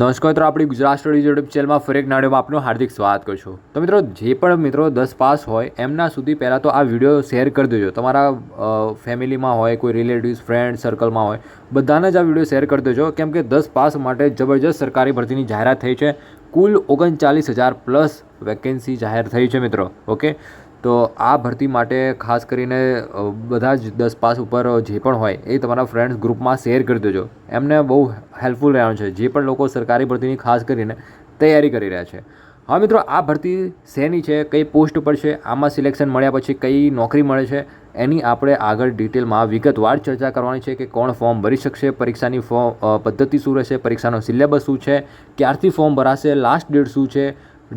નમસ્કાર મિત્રો, આપણી ગુજરાત સ્ટડીઝ યુટ્યુબ ચેનલમાં ફરી એક નાડીઓમાં આપનું હાર્દિક સ્વાગત કરું છું. તો મિત્રો, જે પણ મિત્રો 10 પાસ હોય એમના સુધી પહેલાં તો આ વિડીયો શેર કરી દેજો. તમારા ફેમિલીમાં હોય, કોઈ રિલેટિવ્સ, ફ્રેન્ડ સર્કલમાં હોય, બધાને જ આ વિડીયો શેર કરી દેજો. કેમ કે 10 પાસ માટે જબરજસ્ત સરકારી ભરતીની જાહેરાત થઈ છે. કુલ 39,000 પ્લસ વેકેન્સી જાહેર થઈ છે મિત્રો. ઓકે, તો આ ભરતી માટે ખાસ કરીને બધા જ 10 પાસ ઉપર જે પણ હોય એ તમારા ફ્રેન્ડ્સ ગ્રુપમાં શેર કરી દેજો. એમને બહુ હેલ્પફુલ રહેવાનું છે, જે પણ લોકો સરકારી ભરતીની ખાસ કરીને તૈયારી કરી રહ્યા છે. હા મિત્રો, આ ભરતી શેની છે, કઈ પોસ્ટ પર છે, આમાં સિલેક્શન મળ્યા પછી કઈ નોકરી મળે છે, એની આપણે આગળ ડિટેલમાં વિગતવાર ચર્ચા કરવાની છે. કે કોણ ફોર્મ ભરી શકશે, પરીક્ષાની પદ્ધતિ શું રહેશે, પરીક્ષાનો સિલેબસ શું છે, ક્યારથી ફોર્મ ભરાશે, લાસ્ટ ડેટ શું છે,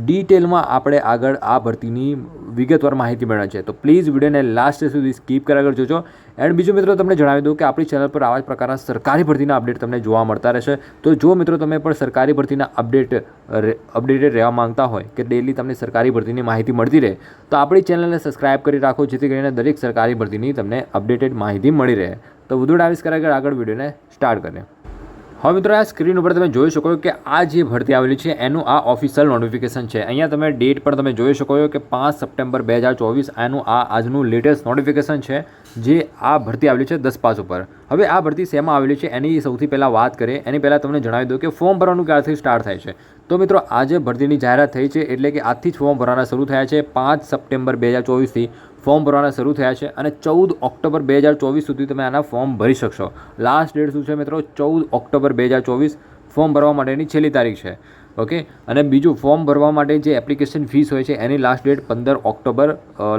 ડિટેલમાં આપણે આગળ આ ભરતીની વિગતવાર માહિતી મેળવવાની છે. તો પ્લીઝ વિડીયોને લાસ્ટ સુધી સ્કીપ કર્યા આગળ જોજો. એન્ડ બીજું મિત્રો, તમને જણાવી દઉં કે આપણી ચેનલ પર આવા જ પ્રકારના સરકારી ભરતીના અપડેટ તમને જોવા મળતા રહેશે. તો જો મિત્રો તમે પણ સરકારી ભરતીના અપડેટેડ રહેવા માંગતા હોય કે ડેલી તમને સરકારી ભરતીની માહિતી મળતી રહે, તો આપણી ચેનલને સબસ્ક્રાઇબ કરી રાખો, જેથી કરીને દરેક સરકારી ભરતીની તમને અપડેટેડ માહિતી મળી રહે. તો વધુ ડાયસ કર્યા આગળ વિડીયોને સ્ટાર્ટ કરીએ. હવે મિત્રો, આ સ્ક્રીન ઉપર તમે જોઈ શકો કે આ જે ભરતી આવેલી છે એનું આ ઓફિશિયલ નોટિફિકેશન છે. અહીંયા તમે ડેટ પણ તમે જોઈ શકો કે 5 સપ્ટેમ્બર 2024 આનું આજનું લેટેસ્ટ નોટિફિકેશન છે, જે આ ભરતી આવેલી છે 10 પાસ ઉપર. હવે આ ભરતી શેમાં આવેલી છે એની સૌથી પહેલાં વાત કરીએ. એની પહેલાં તમને જણાવી દઉં કે ફોર્મ ભરવાનું ક્યારથી સ્ટાર્ટ થાય છે. તો મિત્રો, આજે ભરતીની જાહેરાત થઈ છે, એટલે કે આજથી જ ફોર્મ ભરવાના શરૂ થયા છે. 5 સપ્ટેમ્બર 2024થી ફોર્મ ભરવાના શરૂ થયા છે અને 14 ઓક્ટોબર 2024 સુધી તમે આના ફોર્મ ભરી શકશો. લાસ્ટ ડેટ શું છે મિત્રો? 14 ઓક્ટોબર 2024 ફોર્મ ભરવા માટેની છેલ્લી તારીખ છે. ઓકે, અને બીજું, ફોર્મ ભરવા માટે જે એપ્લિકેશન ફીસ હોય છે એની last date 15 October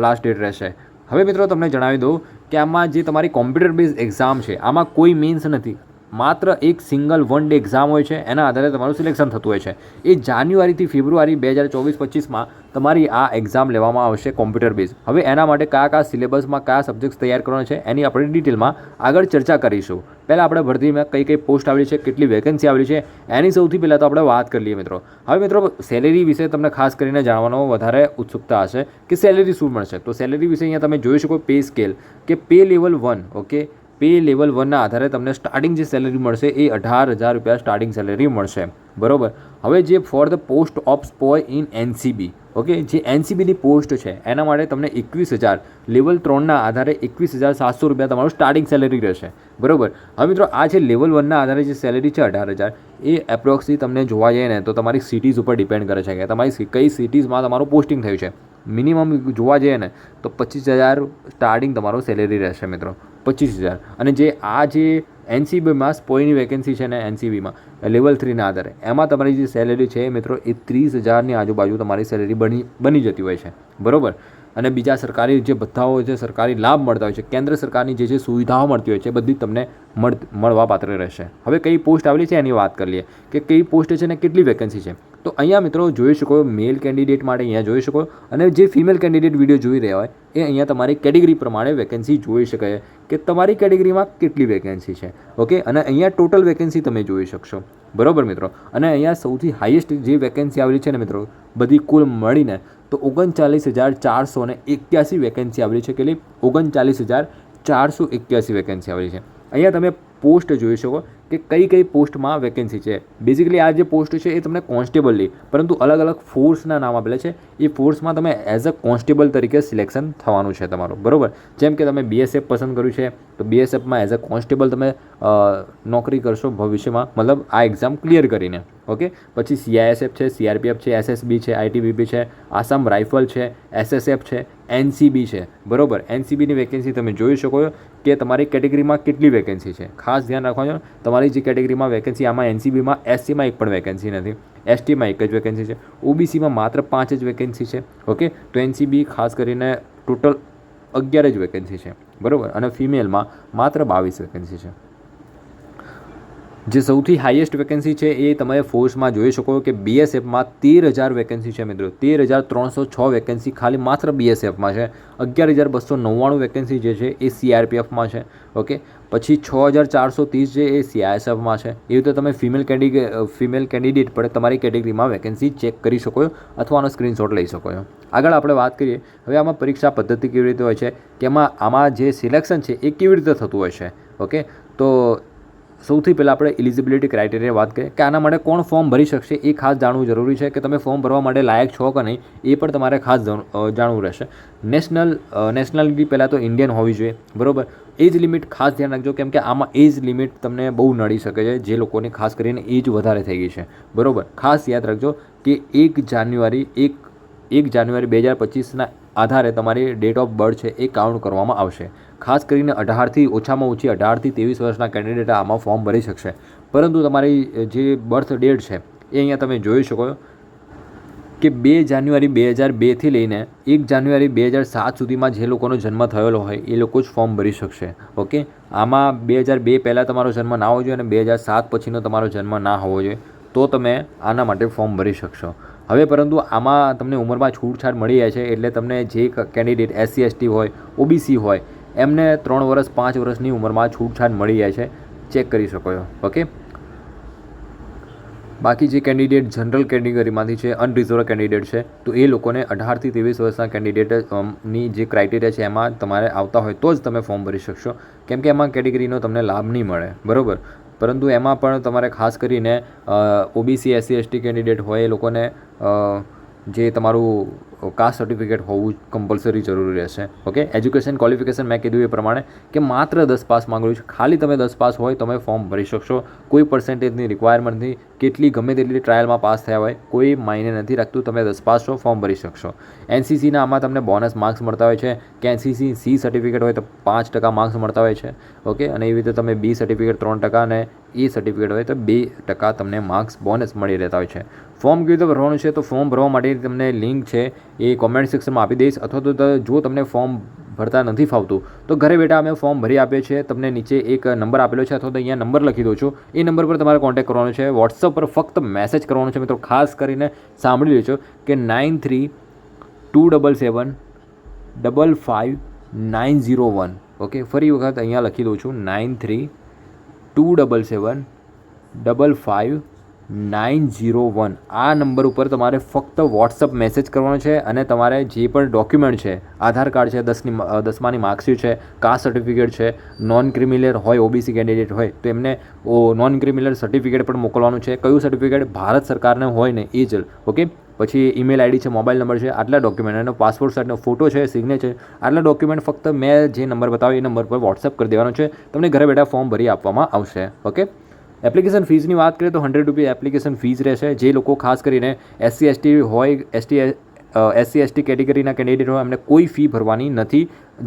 last date રહેશે. હવે મિત્રો, તમને જણાવી દઉં કે આમાં જે તમારી કોમ્પ્યુટર બેઝ એક્ઝામ છે, આમાં કોઈ મેન્સ નથી, માત્ર એક સિંગલ વન ડે એક્ઝામ હોય છે. એના આધારે તમારું સિલેક્શન થતું હોય છે. એ જાન્યુઆરીથી ફેબ્રુઆરી 2024-25માં તમારી આ એક્ઝામ લેવામાં આવશે કોમ્પ્યુટર બેઝ. હવે એના માટે કયા સિલેબસમાં કયા સબ્જેક્ટ્સ તૈયાર કરવાના છે એની આપણે ડિટેલમાં આગળ ચર્ચા કરીશું. પહેલાં આપણે ભરતીમાં કઈ પોસ્ટ આવેલી છે, કેટલી વેકેન્સી આવેલી છે, એની સૌથી પહેલાં તો આપણે વાત કરી લઈએ મિત્રો. હવે મિત્રો, સેલેરી વિશે તમને ખાસ કરીને જાણવાનો વધારે ઉત્સુકતા હશે કે સેલેરી શું મળશે. તો સેલેરી વિશે અહીંયા તમે જોઈ શકો પે સ્કેલ કે pay level 1. Okay, pay level 1ના આધારે તમને સ્ટાર્ટિંગ જે સેલેરી મળશે એ 18,000 રૂપિયા સ્ટાર્ટિંગ સેલેરી મળશે. બરાબર. હવે જે for the post of sepoy in NCB, okay, જે એનસીબીની પોસ્ટ છે એના માટે તમને 21,000 લેવલ 3ના આધારે 21,700 રૂપિયા તમારું સ્ટાર્ટિંગ સેલેરી રહેશે. બરાબર. હવે મિત્રો, આ જે લેવલ 1ના આધારે જે સેલેરી છે 18,000, એ એપ્રોક્સલી તમને જોવા જઈએ ને તો તમારી સિટીઝ ઉપર ડિપેન્ડ કરે છે કે તમારી કઈ સિટીઝમાં તમારું પોસ્ટિંગ થયું છે. મિનિમમ જોવા જઈએ ને તો 25,000 સ્ટાર્ટિંગ તમારો સેલેરી રહેશે મિત્રો. 25,000. અને જે એનસીબીમાં સ્પોયની વેકેન્સી છે ને, એનસીબીમાં લેવલ 3ના આધારે એમાં તમારી જે સેલેરી છે મિત્રો એ 30,000ની આજુબાજુ તમારી સેલેરી બની જતી હોય છે. બરાબર. અને બીજા સરકારી જે બધા હોય છે, સરકારી લાભ મળતા હોય છે, કેન્દ્ર સરકારની જે સુવિધાઓ મળતી હોય છે બધી તમને મળવા પાત્ર રહેશે. હવે કઈ પોસ્ટ આવેલી છે એની વાત કરી લઈએ કે કઈ પોસ્ટ છે ને કેટલી વેકેન્સી છે. તો અહીંયા મિત્રો જોઈ શકો, મેલ કેન્ડિડેટ માટે અહીંયા જોઈ શકો, અને જે ફિમેલ કેન્ડિડેટ વિડીયો જોઈ રહ્યા હોય એ અહીંયા તમારી કેટેગરી પ્રમાણે વેકેન્સી જોઈ શકાય કે તમારી કેટેગરીમાં કેટલી વેકેન્સી છે. ઓકે, અને અહીંયા ટોટલ વેકેન્સી તમે જોઈ શકશો. બરાબર મિત્રો. અને અહીંયા સૌથી હાઈએસ્ટ જે વેકેન્સી આવેલી છે ને મિત્રો, બધી કુલ મળીને તો 39,481 વેકેન્સી આવેલી છે. કેટલી? 39,481 વેકેન્સી આવેલી છે. અહીંયા તમે પોસ્ટ જોઈ શકો કે કઈ પોસ્ટમાં વેકેન્સી છે. બેઝિકલી આ જે પોસ્ટ છે એ તમને કોન્સ્ટેબલની, પરંતુ અલગ અલગ ફોર્સના નામ આપેલા છે. એ ફોર્સમાં તમે એઝ અ કોન્સ્ટેબલ તરીકે સિલેક્શન થવાનું છે તમારું. બરાબર. જેમ કે તમે બીએસએફ પસંદ કર્યું છે તો બીએસએફમાં એઝ અ કોન્સ્ટેબલ તમે નોકરી કરશો ભવિષ્યમાં, મતલબ આ એક્ઝામ ક્લિયર કરીને. ઓકે, પછી સીઆઈએસએફ છે, સીઆરપીએફ છે, એસએસબી છે, આઈટીબીપી છે, આસામ રાઇફલ છે, એસએસએફ છે, એનસીબી છે. બરાબર. એનસીબીની વેકેન્સી તમે જોઈ શકો કે તમારી કેટેગરીમાં કેટલી વેકેન્સી છે. ખાસ ધ્યાન રાખવાનું, તમારી જે કેટેગરીમાં વેકેન્સી, આમાં એનસીબીમાં એસસીમાં એક પણ વેકેન્સી નથી, એસટીમાં એક જ વેકેન્સી છે, ઓબીસીમાં માત્ર 5 જ વેકેન્સી છે. ઓકે, તો એનસીબી ખાસ કરીને ટોટલ 11 જ વેકેન્સી છે. બરાબર. અને ફિમેલમાં માત્ર 22 વેકેન્સી છે. જે સૌથી હાઈએસ્ટ વેકેન્સી છે એ તમે ફોર્સમાં જોઈ શકો કે બીએસએફમાં 13,000 વેકેન્સી છે મિત્રો. 13,306 વેકેન્સી ખાલી માત્ર બીએસએફમાં છે. 11,299 વેકેન્સી જે છે એ સીઆરપીએફમાં છે. ઓકે, પછી 6,430 છે એ સીઆઈએસએફમાં છે. એ રીતે તમે ફિમેલ કેન્ડિડેટ પર તમારી કેટેગરીમાં વેકેન્સી ચેક કરી શકો અથવા આનો સ્ક્રીનશોટ લઈ શકો છો. આગળ આપણે વાત કરીએ હવે આમાં પરીક્ષા પદ્ધતિ કેવી રીતે હોય છે, કે આમાં જે સિલેક્શન છે એ કેવી રીતે થતું હોય છે. ઓકે, તો સૌથી પહેલાં આપણે એલિજિબિલિટી ક્રાઇટેરિયા વાત કરીએ કે આના માટે કોણ ફોર્મ ભરી શકશે એ ખાસ જાણવું જરૂરી છે કે તમે ફોર્મ ભરવા માટે લાયક છો કે નહીં એ પણ તમારે ખાસ જાણવું રહેશે. નેશનાલિટી પહેલાં તો ઇન્ડિયન હોવી જોઈએ, બરાબર. એજ લિમિટ ખાસ ધ્યાન રાખજો, કેમ કે આમાં એજ લિમિટ તમને બહુ નડી શકે છે, જે લોકોની ખાસ કરીને એજ વધારે થઈ ગઈ છે, બરાબર. ખાસ યાદ રાખજો કે 1 જાન્યુઆરી 2025ના આધારે તમારી ડેટ ઓફ બર્થ છે એ કાઉન્ટ કરવામાં આવશે. ખાસ કરીને 18થી ઓછામાં ઓછી 18થી 23 વર્ષના કેન્ડિડેટ આમાં ફોર્મ ભરી શકશે. પરંતુ તમારી જે બર્થ ડેટ છે એ અહીંયા તમે જોઈ શકો કે 2 જાન્યુઆરી 2002થી લઈને 1 જાન્યુઆરી 2007 સુધીમાં જે લોકોનો જન્મ થયેલો હોય એ લોકો જ ફોર્મ ભરી શકશે. ઓકે, આમાં 2002 પહેલાં તમારો જન્મ ના હોવો જોઈએ અને 2007 પછીનો તમારો જન્મ ના હોવો જોઈએ, તો તમે આના માટે ફોર્મ ભરી શકશો. હવે પરંતુ આમાં તમને ઉંમરમાં છૂટછાટ મળી જાય છે, એટલે તમને જે કેન્ડિડેટ SC ST હોય, OBC હોય એમને 3 વર્ષ 5 વર્ષની ઉંમરમાં છૂટછાટ મળી જાય છે, ચેક કરી શકો છો. ઓકે, બાકી જે કેન્ડિડેટ જનરલ કેટેગરીમાંથી છે, અનરિઝર્વ કેન્ડિડેટ છે, તો એ લોકોને 18થી 23 વર્ષના કેન્ડિડેટની જે ક્રાઇટેરિયા છે એમાં તમારે આવતા હોય તો જ તમે ફોર્મ ભરી શકશો, કેમ કે એમાં કેટેગરીનો તમને લાભ નહીં મળે, બરાબર. પરંતુ એમાં પણ તમારે ખાસ કરીને OBC SC ST કેન્ડિડેટ હોય એ લોકોને જે તમારું કાસ્ટ સર્ટિફિકેટ હોવું કમ્પલસરી જરૂરી રહેશે. ઓકે, એજ્યુકેશન ક્વોલિફિકેશન મેં કીધું એ પ્રમાણે કે માત્ર 10 પાસ માંગેલું છે, ખાલી તમે 10 પાસ હોય તમે ફોર્મ ભરી શકશો. કોઈ પર્સન્ટેજની રિક્વાયરમેન્ટ નથી, કેટલી ગમે તેટલી ટ્રાયલમાં પાસ થયા હોય કોઈ માયને નથી રાખતું, તમે 10 પાસ છો ફોર્મ ભરી શકશો. NCCના આમાં તમને બોનસ માર્ક્સ મળતા હોય છે કે NCC C સર્ટિફિકેટ હોય તો 5% માર્ક્સ મળતા હોય છે. ઓકે, અને એવી રીતે તમે B સર્ટિફિકેટ 3% અને E સર્ટિફિકેટ હોય તો 2% તમને માર્ક્સ બોનસ મળી રહેતા હોય છે. ફોર્મ કેવી રીતે ભરવાનું છે, તો ફોર્મ ભરવા માટે તમને લિંક છે એ કોમેન્ટ સેક્શનમાં આપી દઈશ, અથવા તો જો તમને ફોર્મ ભરતા નથી ફાવતું તો ઘરે બેઠા અમે ફોર્મ ભરી આપીએ છીએ. તમને નીચે એક નંબર આપેલો છે અથવા તો અહીંયા નંબર લખી દઉં છું, એ નંબર પર તમારે કોન્ટેક્ટ કરવાનો છે. વોટ્સઅપ પર ફક્ત મેસેજ કરવાનો છે મિત્રો. ખાસ કરીને સાંભળી લેજો કે 9327755901. ઓકે, ફરી વખત અહીંયા લખી દઉં છું 9327755901. આ નંબર ઉપર તમારે ફક્ત વોટ્સઅપ મેસેજ કરવાનો છે અને તમારે જે પણ ડોક્યુમેન્ટ છે, આધાર કાર્ડ છે, 10માની માર્કશીટ છે, કાસ્ટ સર્ટિફિકેટ છે, નોન ક્રિમિનલ હોય, OBC કેન્ડિડેટ હોય તો એમને નોન ક્રિમિનલ સર્ટિફિકેટ પણ મોકલવાનું છે. કયું સર્ટિફિકેટ ભારત સરકારને હોય ને એ જ. ઓકે, પછી ઈમેલ ID છે, મોબાઈલ નંબર છે, આટલા ડોક્યુમેન્ટ અને પાસપોર્ટ સાઇઝનો ફોટો છે, સિગ્નેચર, આટલા ડોક્યુમેન્ટ ફક્ત મેં જે નંબર બતાવ્યો એ નંબર પર વોટ્સઅપ કરી દેવાનો છે. તમને ઘરે બેઠા ફોર્મ ભરી આપવામાં આવશે. ઓકે, એપ્લિકેશન ફીસની વાત કરીએ તો ₹100 એપ્લિકેશન ફીસ રહેશે. જે લોકો ખાસ કરીને SC ST હોય, SC ST કેટેગરીના કેન્ડિડેટ હોય એમને કોઈ ફી ભરવાની નથી.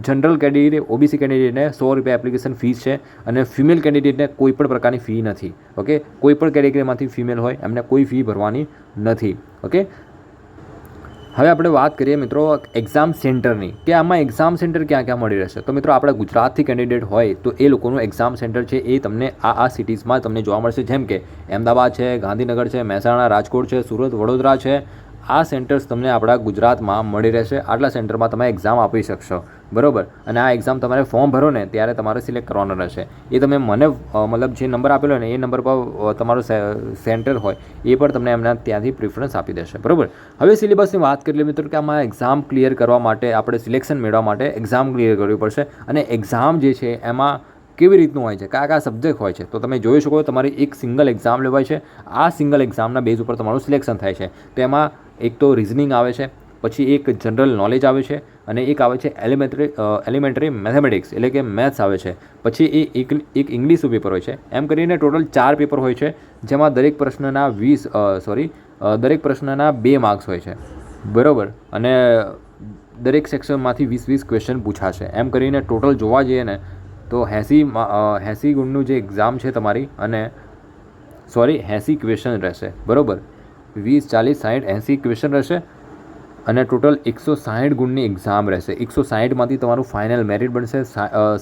General category OBC કેન્ડિડેટને ₹100 application fees છે અને ફિમેલ કેન્ડિડેટને કોઈ પણ પ્રકારની ફી નથી. ઓકે, કોઈ પણ કેટેગરીમાંથી ફિમેલ હોય એમને કોઈ ફી ભરવાની નથી. ઓકે, હવે આપણે વાત કરીએ મિત્રો એક્ઝામ સેન્ટરની, કે આમાં એક્ઝામ સેન્ટર ક્યાં ક્યાં મળી રહેશે. તો મિત્રો આપણે ગુજરાતથી કેન્ડિડેટ હોય તો એ લોકોનું એક્ઝામ સેન્ટર છે એ તમને આ સિટીઝમાં તમને જોવા મળશે, જેમ કે અમદાવાદ છે, ગાંધીનગર છે, મહેસાણા, રાજકોટ છે, સુરત, વડોદરા છે. આ સેન્ટર્સ તમને આપણા ગુજરાતમાં મળી રહેશે. આટલા સેન્ટરમાં તમે એક્ઝામ આપી શકશો, બરાબર. અને આ એક્ઝામ તમારે ફોર્મ ભરો ને ત્યારે તમારે સિલેક્ટ કરવાનો રહેશે. એ તમે મને મતલબ જે નંબર આપેલો ને એ નંબર પર તમારું સેન્ટર હોય એ પણ તમને એમના ત્યાંથી પ્રિફરન્સ આપી દેશે, બરાબર. હવે સિલેબસની વાત કરીએ મિત્રો કે આમાં એક્ઝામ ક્લિયર કરવા માટે આપણે સિલેક્શન મેળવવા માટે એક્ઝામ ક્લિયર કરવી પડશે. અને એક્ઝામ જે છે એમાં કેવી રીતનું હોય છે, કયા કયા સબ્જેક્ટ હોય છે, તો તમે જોઈ શકો તમારી એક સિંગલ એક્ઝામ લેવાય છે. આ સિંગલ એક્ઝામના બેઝ ઉપર તમારું સિલેક્શન થાય છે. તો એમાં એક તો રિઝનિંગ આવે છે, પછી એક જનરલ નોલેજ આવે છે અને એક આવે છે એલિમેન્ટરી મેથેમેટિક્સ એટલે કે મેથ્સ આવે છે. પછી એક ઇંગ્લિશનું પેપર હોય છે. એમ કરીને ટોટલ 4 પેપર હોય છે, જેમાં દરેક પ્રશ્નના 2 માર્ક્સ હોય છે, બરાબર. અને દરેક સેક્શનમાંથી 20 ક્વેશ્ચન પૂછાશે. એમ કરીને ટોટલ જોવા જઈએ ને તો 80 ગુણનું જે એક્ઝામ છે તમારી, અને 80 ક્વેશ્ચન રહેશે, બરાબર. 20, 40, 60, 80 ક્વેશ્ચન રહેશે અને ટોટલ 160 ગુણની એક્ઝામ રહેશે. 160માંથી તમારું ફાઇનલ મેરિટ બનશે.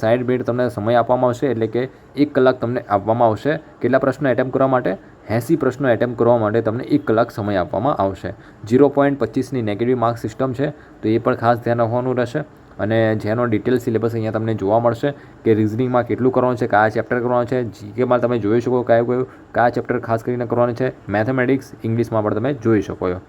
60 મિનિટ તમને સમય આપવામાં આવશે, એટલે કે 1 કલાક તમને આપવામાં આવશે. કેટલા પ્રશ્નો એટેમ્પ કરવા માટે? 80 પ્રશ્નો એટેમ્પ કરવા માટે તમને 1 કલાક સમય આપવામાં આવશે. 0.25ની નેગેટિવ માર્ક સિસ્ટમ છે, તો એ પણ ખાસ ધ્યાન રાખવાનું રહેશે. અને જેનો ડિટેલ સિલેબસ અહીંયા તમને જોવા મળશે કે રિઝનિંગમાં કેટલું કરવાનું છે, કયા ચેપ્ટર કરવાનું છે, જીકેમાં તમે જોઈ શકો કયા ચેપ્ટર ખાસ કરીને કરવાનું છે, મેથેમેટિક્સ, ઇંગ્લિશમાં પણ તમે જોઈ શકો છો.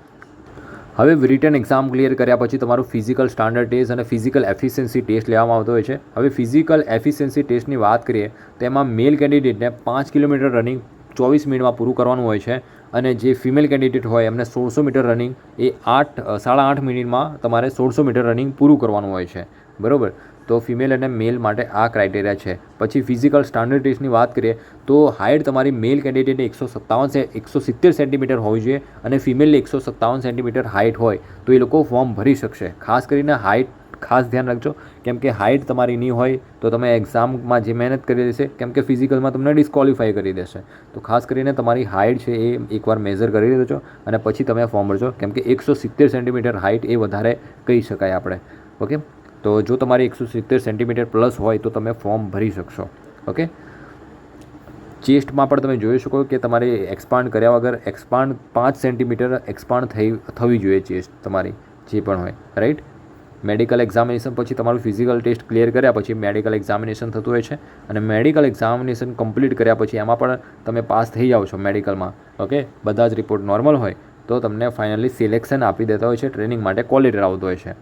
હવે રિટન એક્ઝામ ક્લિયર કર્યા પછી તમારું ફિઝિકલ સ્ટાન્ડર્ડ ટેસ્ટ અને ફિઝિકલ એફિશિયન્સી ટેસ્ટ લેવામાં આવતો હોય છે. હવે ફિઝિકલ એફિશિયન્સી ટેસ્ટની વાત કરીએ તો એમાં મેલ કેન્ડિડેટને 5 કિલોમીટર રનિંગ 24 મિનિટમાં પૂરું કરવાનું હોય છે અને જે ફિમેલ કેન્ડિડેટ હોય એમને 1600 મીટર રનિંગ એ 8.5 મિનિટમાં તમારે 1600 મીટર રનિંગ પૂરું કરવાનું હોય છે, બરાબર. તો ફિમેલ અને મેલ માટે આ ક્રાઇટેરિયા છે. પછી ફિઝિકલ સ્ટાન્ડર્ડ ટેસ્ટની વાત કરીએ તો હાઇટ તમારી મેલ કેન્ડિડેટને 170 સેન્ટીમીટર હોવી જોઈએ અને ફિમેલને 157 સેન્ટીમીટર હાઇટ હોય તો એ લોકો ફોર્મ ભરી શકશે. ખાસ કરીને હાઇટ ખાસ ધ્યાન રાખજો, કેમ કે હાઇટ તમારી નહીં હોય તો તમે એક્ઝામમાં જે મહેનત કરી દેશે, કેમ કે ફિઝિકલમાં તમને ડિસ્કોલિફાઈ કરી દેશે. તો ખાસ કરીને તમારી હાઇટ છે એ એકવાર મેઝર કરી દેજો અને પછી તમે ફોર્મ ભરજો, કેમ કે 170 સેન્ટીમીટર હાઇટ એ વધારે કહી શકાય આપણે. ઓકે, તો જો તમારી 170 સેન્ટીમીટર પ્લસ હોય તો તમે ફોર્મ ભરી શકશો. ઓકે, ચેસ્ટમાં પણ તમે જોઈ શકો કે તમારે એક્સપાન્ડ કર્યા વગર 5 સેન્ટીમીટર એક્સપાન્ડ થવી જોઈએ ચેસ્ટ તમારી જે પણ હોય, રાઈટ. મેડિકલ એક્ઝામિનેશન પછી તમારું ફિઝિકલ ટેસ્ટ ક્લિયર કર્યા પછી મેડિકલ એક્ઝામિનેશન થતું હોય છે અને મેડિકલ એક્ઝામિનેશન કમ્પ્લીટ કર્યા પછી એમાં પણ તમે પાસ થઈ જાઓ છો મેડિકલમાં. ઓકે, બધા જ રિપોર્ટ નોર્મલ હોય તો તમને ફાઇનલી સિલેક્શન આપી દેતા હોય છે, ટ્રેનિંગ માટે કોલ લેટર આવતો હોય છે.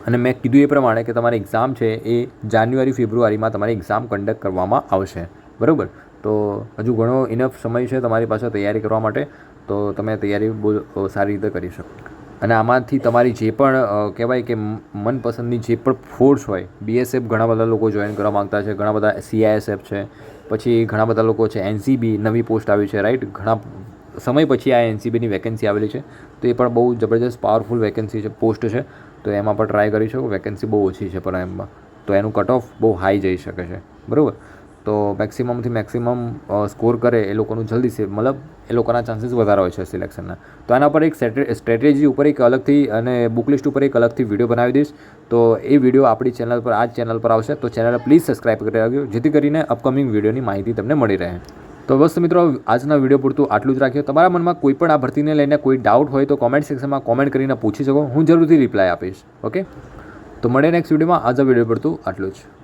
અને મેં કીધું એ પ્રમાણે કે તમારી એક્ઝામ છે એ જાન્યુઆરી-ફેબ્રુઆરીમાં તમારી એક્ઝામ કન્ડક્ટ કરવામાં આવશે, બરાબર. તો હજુ ઘણો ઇનફ સમય છે તમારી પાસે તૈયારી કરવા માટે, તો તમે તૈયારી બહુ સારી રીતે કરી શકો. અને આમાંથી તમારી જે પણ કહેવાય કે મનપસંદની જે પણ ફોર્સ હોય, BSF ઘણા બધા લોકો જોઈન કરવા માગતા છે, ઘણા બધા CISF છે, પછી ઘણા બધા લોકો છે NCB નવી પોસ્ટ આવી છે, રાઈટ. ઘણા સમય પછી આ NCBની વેકેન્સી આવેલી છે, તો એ પણ બહુ જબરજસ્ત પાવરફુલ વેકેન્સી છે, પોસ્ટ છે, તો એમાં પણ ટ્રાય કરી શકો. વેકેન્સી બહુ ઓછી છે પણ એમાં તો એનું કટ ઓફ બહુ હાઈ જઈ શકે છે, બરાબર. તો મેક્સિમમથી મેક્સિમમ સ્કોર કરે એ લોકોનું જલ્દી છે, મતલબ એ લોકોના ચાન્સીસ વધારે હોય છે સિલેક્શનના. તો આના પર એક સ્ટ્રેટેજી ઉપર એક અલગથી અને બુક લિસ્ટ ઉપર એક અલગથી વિડીયો બનાવી દઈશ, તો એ વિડીયો આપણી ચેનલ પર આ જ ચેનલ પર આવશે. તો ચેનલને પ્લીઝ સબસ્ક્રાઈબ કરી રાખજો જેથી કરીને અપકમિંગ વિડીયોની માહિતી તમને મળી રહે. તો બસ મિત્રો, આજના વિડીયો પૂરતું આટલું જ રાખ્યો. તમારા મનમાં કોઈ પણ આ ભરતીને લઈને કોઈ ડાઉટ હોય તો કોમેન્ટ સેક્શનમાં કોમેન્ટ કરીને પૂછી શકો, હું જરૂરથી રિપ્લાય આપીશ. ઓકે, તો મળે નેક્સ્ટ વિડીયોમાં. આજના વિડીયો પૂરતું આટલું જ.